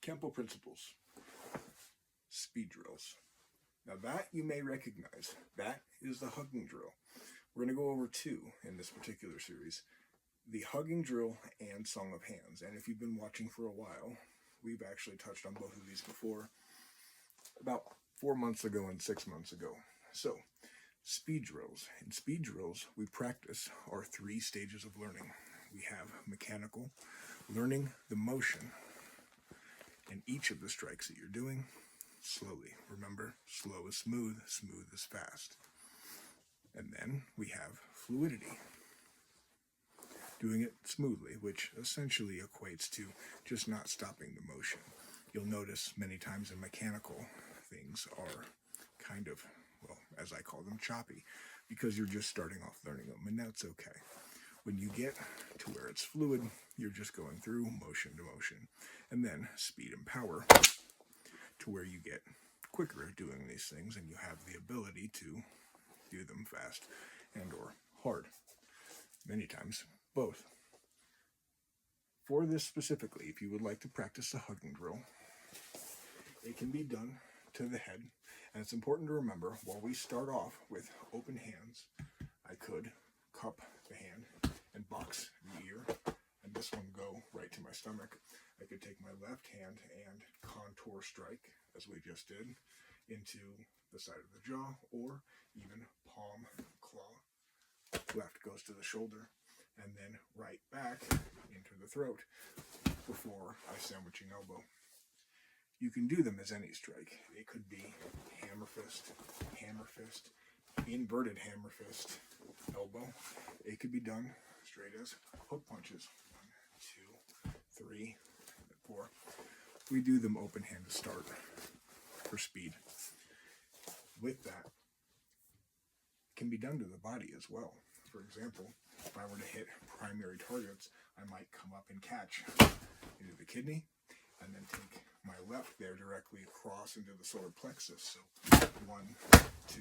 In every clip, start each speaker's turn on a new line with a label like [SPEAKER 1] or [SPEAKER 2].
[SPEAKER 1] Kempo principles, speed drills. Now that you may recognize, that is the hugging drill. We're going to go over two in this particular series, the hugging drill and Song of Hands. And if you've been watching for a while, we've actually touched on both of these before, about 4 months ago and 6 months ago. So, speed drills. In speed drills, we practice our 3 stages of learning. We have mechanical, learning the motion and each of the strikes that you're doing slowly. Remember, slow is smooth, smooth is fast. And then we have fluidity, doing it smoothly, which essentially equates to just not stopping the motion. You'll notice many times in mechanical, things are kind of, well, as I call them, choppy, because you're just starting off learning them, and that's okay. When you get to where it's fluid, you're just going through motion to motion, and then speed and power to where you get quicker at doing these things, and you have the ability to do them fast and or hard. Many times, both. For this specifically, if you would like to practice the hugging drill, it can be done to the head. And it's important to remember, while we start off with open hands, I could cup the hand and box the ear, and this one go right to my stomach. I could take my left hand and contour strike, as we just did, into the side of the jaw, or even palm, claw. Left goes to the shoulder, and then right back into the throat before I sandwiching elbow. You can do them as any strike. It could be hammer fist, inverted hammer fist, elbow. It could be done straight as hook punches. 1, 2, 3, 4. We do them open hand to start for speed. With that, it can be done to the body as well. For example, if I were to hit primary targets, I might come up and catch into the kidney, and then take my left there directly across into the solar plexus. So 1, 2,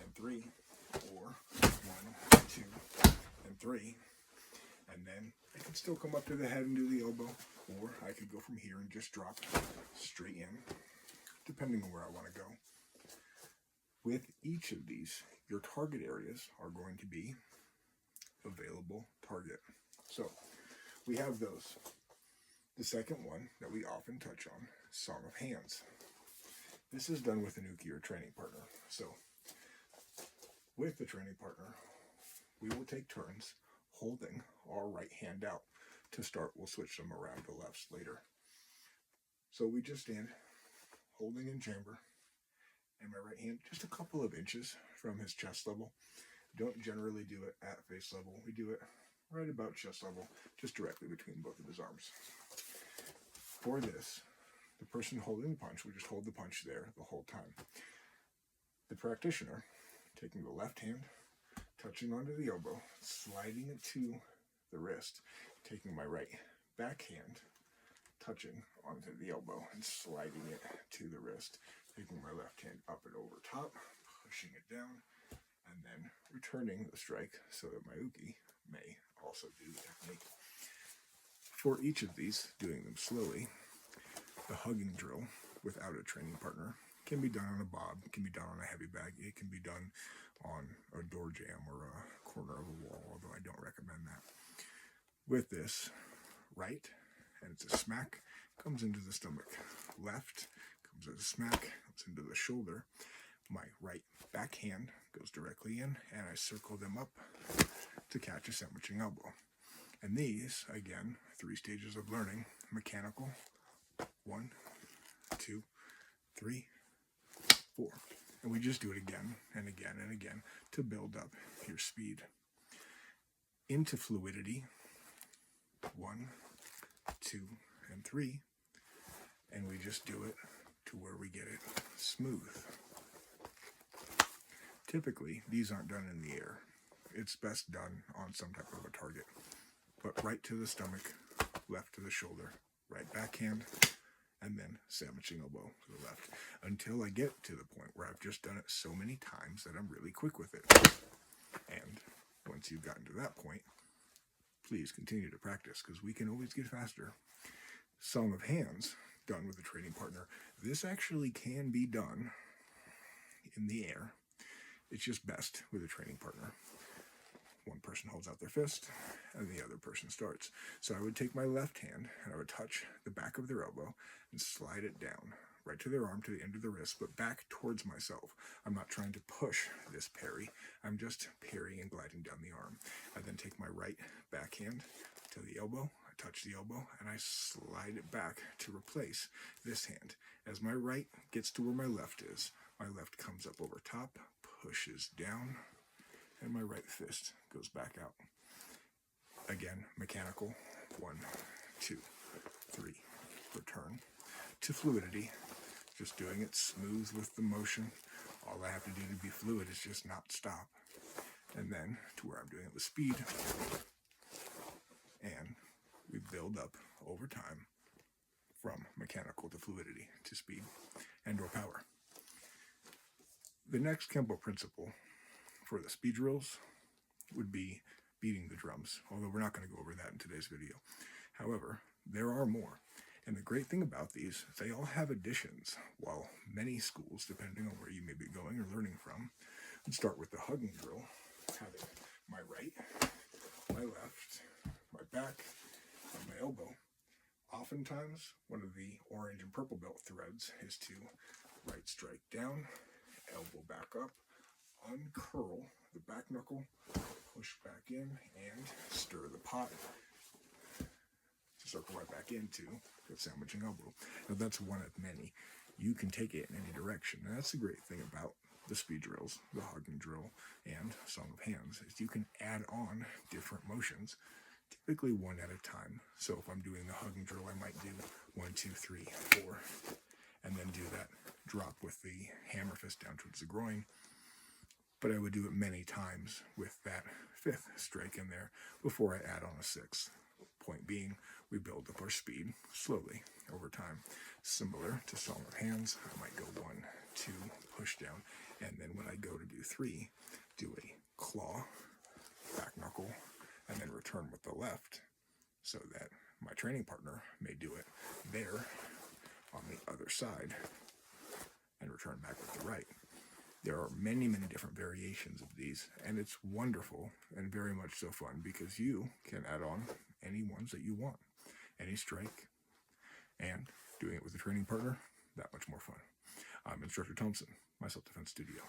[SPEAKER 1] and 3, or 1, 2, and 3. And then I could still come up to the head and do the elbow, or I could go from here and just drop straight in, depending on where I want to go. With each of these, your target areas are going to be available target. So we have those. The second one that we often touch on, Song of Hands. This is done with an uke or training partner. So with the training partner, we will take turns holding our right hand out. To start, we'll switch them around to lefts later. So we just stand holding in chamber, and my right hand just a couple of inches from his chest level. Don't generally do it at face level. We do it right about chest level, just directly between both of his arms. For this, the person holding the punch will just hold the punch there the whole time. The practitioner, taking the left hand, touching onto the elbow, sliding it to the wrist, taking my right backhand, touching onto the elbow and sliding it to the wrist, taking my left hand up and over top, pushing it down, and then returning the strike so that my uke may also do the technique. For each of these, doing them slowly, the hugging drill without a training partner can be done on a bob, can be done on a heavy bag, it can be done on a door jamb or a corner of a wall, although I don't recommend that. With this, right, and it's a smack, comes into the stomach. Left, comes as a smack, comes into the shoulder. My right backhand goes directly in, and I circle them up to catch a sandwiching elbow. And these, again, 3 stages of learning. Mechanical, 1, 2, 3, 4. And we just do it again and again and again to build up your speed. Into fluidity, 1, 2, and 3. And we just do it to where we get it smooth. Typically, these aren't done in the air. It's best done on some type of a target. But right to the stomach, left to the shoulder, right backhand, and then sandwiching elbow to the left. Until I get to the point where I've just done it so many times that I'm really quick with it. And once you've gotten to that point, please continue to practice, because we can always get faster. Song of Hands done with a training partner. This actually can be done in the air. It's just best with a training partner. One person holds out their fist and the other person starts. So I would take my left hand and I would touch the back of their elbow and slide it down right to their arm, to the end of the wrist, but back towards myself. I'm not trying to push this parry. I'm just parrying and gliding down the arm. I then take my right backhand to the elbow. I touch the elbow and I slide it back to replace this hand. As my right gets to where my left is, my left comes up over top, pushes down, and my right fist goes back out. Again, mechanical. 1, 2, 3. Return to fluidity. Just doing it smooth with the motion. All I have to do to be fluid is just not stop. And then to where I'm doing it with speed. And we build up over time from mechanical to fluidity to speed and or power. The next Kempo principle for the speed drills would be beating the drums, although we're not going to go over that in today's video. However, there are more. And the great thing about these, they all have additions, while many schools, depending on where you may be going or learning from, would start with the hugging drill, having my right, my left, my back, and my elbow. Oftentimes, one of the orange and purple belt threads is to right strike down, elbow back up, uncurl the back knuckle, push back in, and stir the pot to circle right back into the sandwiching elbow. Now that's one of many. You can take it in any direction, and that's the great thing about the speed drills, the hugging drill, and Song of Hands, is you can add on different motions, typically one at a time. So if I'm doing the hugging drill, I might do 1, 2, 3, 4, and then do that drop with the hammer fist down towards the groin. But I would do it many times with that 5th strike in there before I add on a 6th. Point being, we build up our speed slowly over time. Similar to Song of Hands, I might go 1, 2, push down, and then when I go to do 3, do a claw, back knuckle, and then return with the left, so that my training partner may do it there on the other side and return back with the right. There are many, many different variations of these, and it's wonderful and very much so fun because you can add on any ones that you want, any strike, and doing it with a training partner, that much more fun. I'm Instructor Thompson, my Self-Defense Studio.